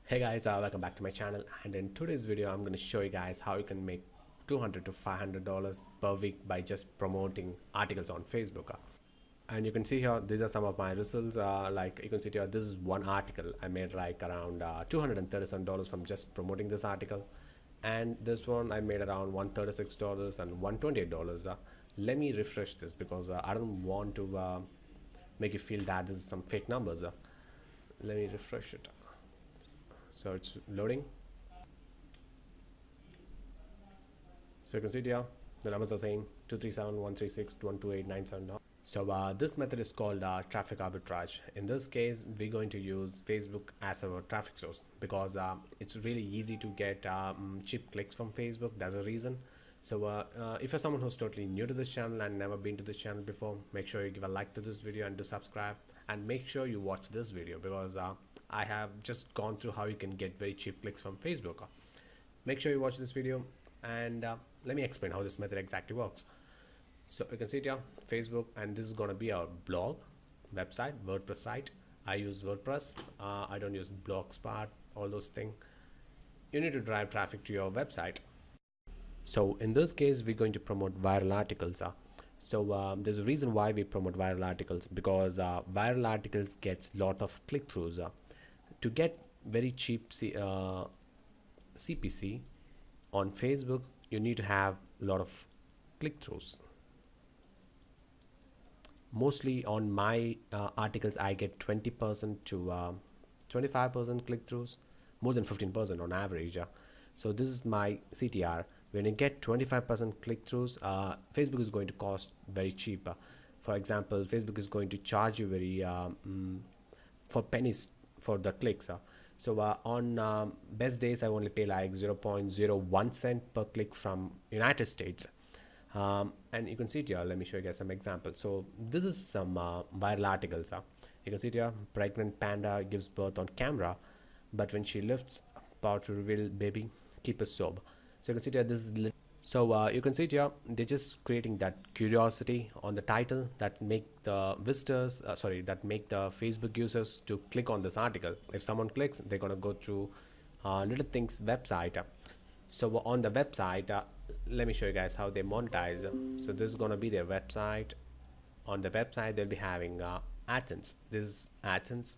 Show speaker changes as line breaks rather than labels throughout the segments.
Hey guys, welcome back to my channel, and in today's video I'm going to show you guys how you can make $200 to $500 per week by just promoting articles on Facebook. And you can see here these are some of my results. Like you can see here, this is one article I made like around $237 from just promoting this article, and this one I made around $136 and $128. Let me refresh this because I don't want to make you feel that this is some fake numbers. Let me refresh it. So it's loading. So you can see here the numbers are saying 237, 136, 128, 97. So this method is called traffic arbitrage. In this case, we're going to use Facebook as our traffic source because it's really easy to get cheap clicks from Facebook. That's the reason. So if you're someone who's totally new to this channel and never been to this channel before, make sure you give a like to this video and to subscribe, and make sure you watch this video because I have just gone through how you can get very cheap clicks from Facebook. Make sure you watch this video, and let me explain how this method exactly works. So you can see it here, Facebook, and this is going to be our blog, website, WordPress site. I use WordPress. I don't use Blogspot, all those things. You need to drive traffic to your website. So in this case, we're going to promote viral articles. So there's a reason why we promote viral articles, because viral articles gets lot of click-throughs. To get very cheap CPC on Facebook, you need to have a lot of click-throughs. Mostly on my articles, I get 20% to 25% click-throughs, more than 15% on average. So this is my CTR. When you get 25% click-throughs, Facebook is going to cost very cheap. For example, Facebook is going to charge you very for pennies for the clicks. So on best days, I only pay like 0.01 cent per click from United States. And you can see it here. Let me show you guys some examples. So this is some viral articles. You can see it here. Pregnant panda gives birth on camera, but when she lifts, power to reveal baby, keep a sob. So you can see here, this is you can see it here, they're just creating that curiosity on the title that make the visitors that make the Facebook users to click on this article. If someone clicks, they're gonna go through Little Things website. So on the website, let me show you guys how they monetize. So this is gonna be their website. On the website, they'll be having Adsense. This is Adsense,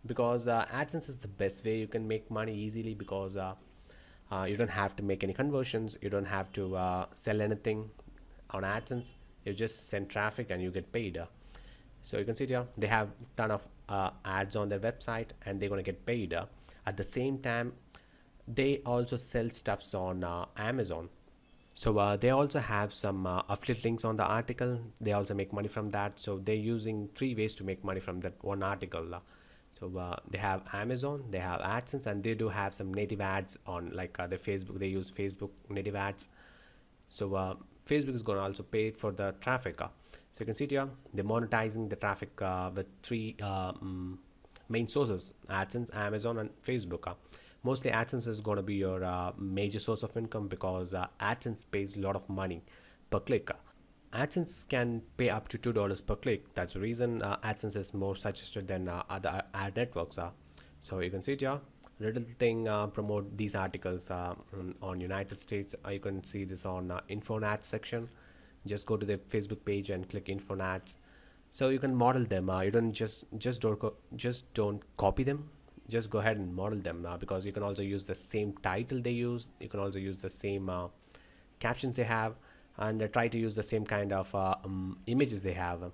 because Adsense is the best way you can make money easily, because you don't have to make any conversions, you don't have to sell anything on Adsense. You just send traffic and you get paid. So you can see here they have a ton of ads on their website, and they're going to get paid. At the same time, they also sell stuffs on Amazon. So they also have some affiliate links on the article. They also make money from that. So they're using 3 ways to make money from that one article. So they have Amazon, they have Adsense, and they do have some native ads on like their Facebook. They use Facebook native ads. So Facebook is going to also pay for the traffic. So you can see here they're monetizing the traffic with 3 main sources: Adsense, Amazon, and Facebook. Mostly Adsense is going to be your major source of income, because Adsense pays a lot of money per click. Adsense can pay up to $2 per click. That's the reason Adsense is more suggested than other ad networks. So you can see it here. Little Thing promote these articles on United States. You can see this on info and ads section. Just go to the Facebook page and click info and ads. So you can model them. You don't just don't copy them. Just go ahead and model them, because you can also use the same title they use. You can also use the same captions they have, and try to use the same kind of images they have.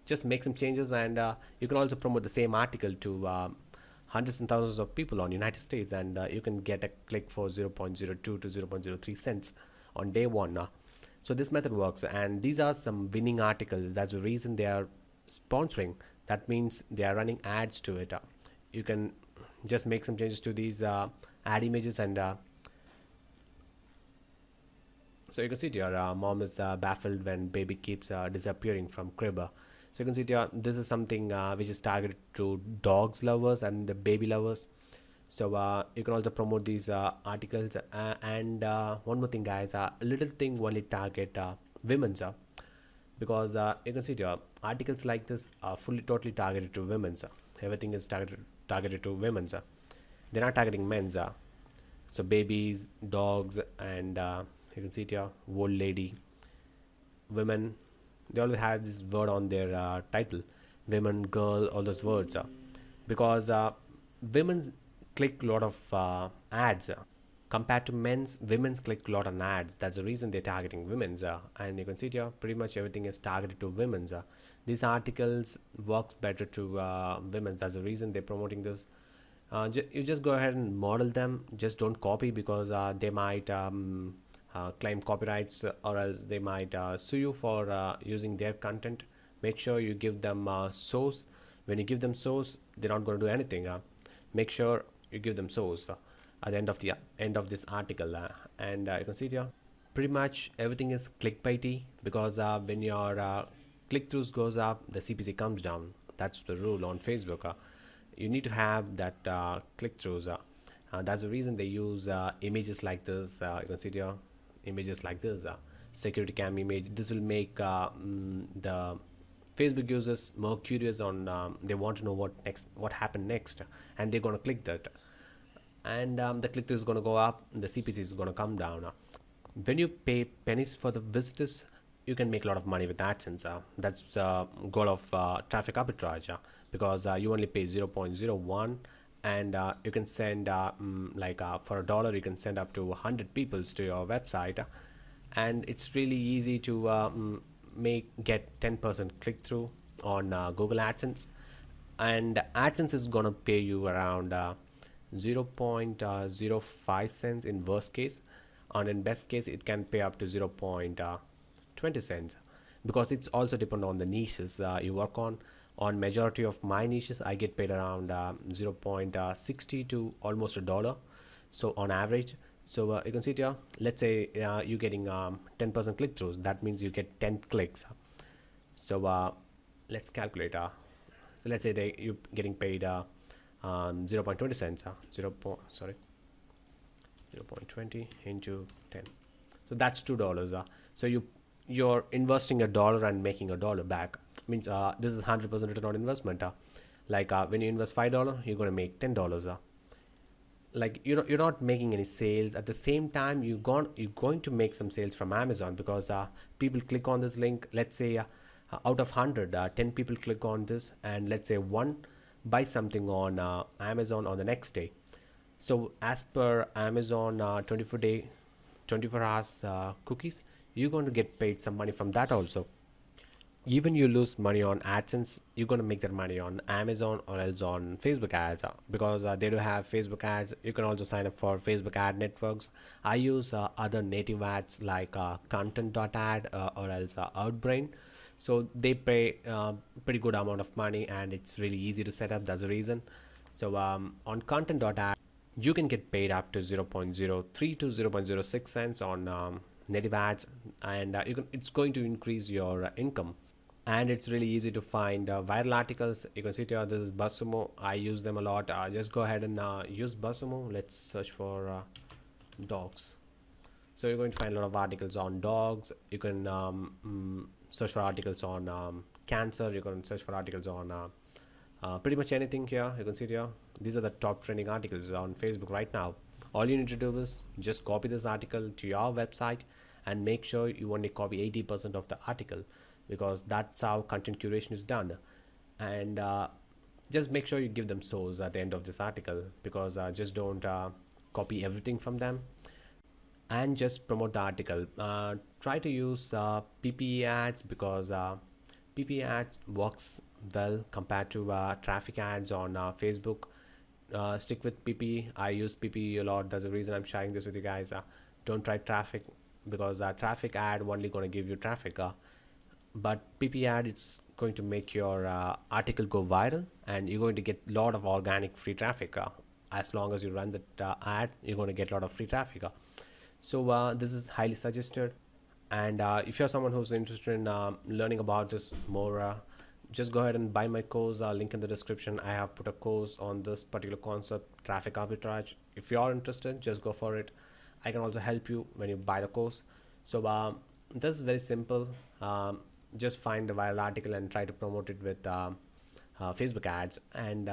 Just make some changes, and you can also promote the same article to hundreds and thousands of people on United States, and you can get a click for 0.02 to 0.03 cents on day 1. So this method works, and these are some winning articles. That's the reason they are sponsoring. That means they are running ads to it. You can just make some changes to these ad images, and so you can see here, mom is baffled when baby keeps disappearing from crib. So you can see here, this is something which is targeted to dogs lovers and the baby lovers. So you can also promote these articles. And one more thing, guys, Little Thing only target women's. Because you can see here, articles like this are totally targeted to women. Everything is targeted targeted to women's. They're not targeting men's. So babies, dogs, and you can see it here, old lady, women. They always have this word on their title, women, girl, all those words, because women's click a lot of ads. Compared to men's, women's click a lot on ads. That's the reason they're targeting women's. And you can see it here, pretty much everything is targeted to women's. These articles works better to women's. That's the reason they're promoting this. You just go ahead and model them. Just don't copy, because they might claim copyrights, or else they might sue you for using their content. Make sure you give them source. When you give them source, they're not going to do anything. Make sure you give them source at the end of this article, and you can see it here, pretty much everything is clickbaity, because when your click-throughs goes up, the CPC comes down. That's the rule on Facebook. You need to have that click-throughs. That's the reason they use images like this. You can see it here, images like this, security cam image. This will make the Facebook users more curious on, they want to know what happened next, and they're going to click that, and the click-through is going to go up, the CPC is going to come down. When you pay pennies for the visitors, you can make a lot of money with AdSense. That's the goal of traffic arbitrage, because you only pay 0.01, and you can send for $1 you can send up to 100 people to your website, and it's really easy to get 10% click-through on Google AdSense, and AdSense is gonna pay you around 0.05 cents in worst case, and in best case it can pay up to 0.20 cents, because it's also depend on the niches you work on. On majority of my niches, I get paid around 0.60 to almost $1, so on average. So you can see it here, let's say you're getting 10% click-throughs, that means you get 10 clicks. So let's calculate. So let's say you're getting paid 0.20 cents, 0.20 into 10, so that's $2. So you're investing $1 and making $1 back. Means this is 100% return on investment. When you invest $5, you're going to make $10. You're not making any sales. At the same time, you're going to make some sales from Amazon, because people click on this link. Let's say out of 100, 10 people click on this, and let's say one buy something on Amazon on the next day. So as per Amazon 24 hours cookies, you're going to get paid some money from that also. Even you lose money on AdSense, you're going to make that money on Amazon or else on Facebook ads, because they do have Facebook ads. You can also sign up for Facebook ad networks. I use other native ads like content.ad or else Outbrain. So they pay pretty good amount of money, and it's really easy to set up. That's the reason. So on content.ad, you can get paid up to 0.03 to 0.06 cents on native ads, and it's going to increase your income. And it's really easy to find viral articles. You can see here, this is BuzzSumo. I use them a lot. Just go ahead and use BuzzSumo. Let's search for dogs. So you're going to find a lot of articles on dogs. You can search for articles on cancer. You can search for articles on pretty much anything here. You can see here, these are the top trending articles on Facebook right now. All you need to do is just copy this article to your website, and make sure you only copy 80% of the article, because that's how content curation is done. And just make sure you give them source at the end of this article, because just don't copy everything from them, and just promote the article. Try to use PPE ads, because PPE ads works well compared to traffic ads on Facebook. Stick with PPE. I use PPE a lot. That's the reason I'm sharing this with you guys. Don't try traffic, because traffic ad only going to give you traffic, but PPE ad, it's going to make your article go viral, and you're going to get a lot of organic free traffic. As long as you run that ad, you're going to get a lot of free traffic. So this is highly suggested. And if you're someone who's interested in learning about this more, just go ahead and buy my course. Link in the description. I have put a course on this particular concept, traffic arbitrage. If you're interested, just go for it. I can also help you when you buy the course. So this is very simple. Just find the viral article and try to promote it with Facebook ads, and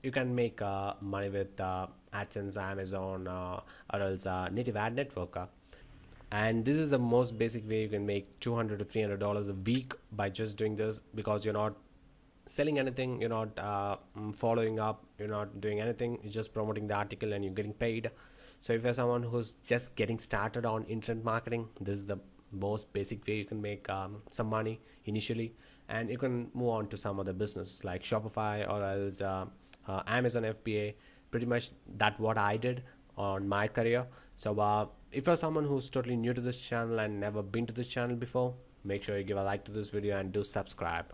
you can make money with Adsense, Amazon, or else native ad network. And this is the most basic way you can make $200 to $300 a week by just doing this, because you're not selling anything, you're not following up, you're not doing anything, you're just promoting the article and you're getting paid. So if you're someone who's just getting started on internet marketing, this is the most basic way you can make some money initially, and you can move on to some other business like Shopify or else Amazon FBA. Pretty much that what I did on my career. So if you're someone who's totally new to this channel and never been to this channel before, make sure you give a like to this video and do subscribe.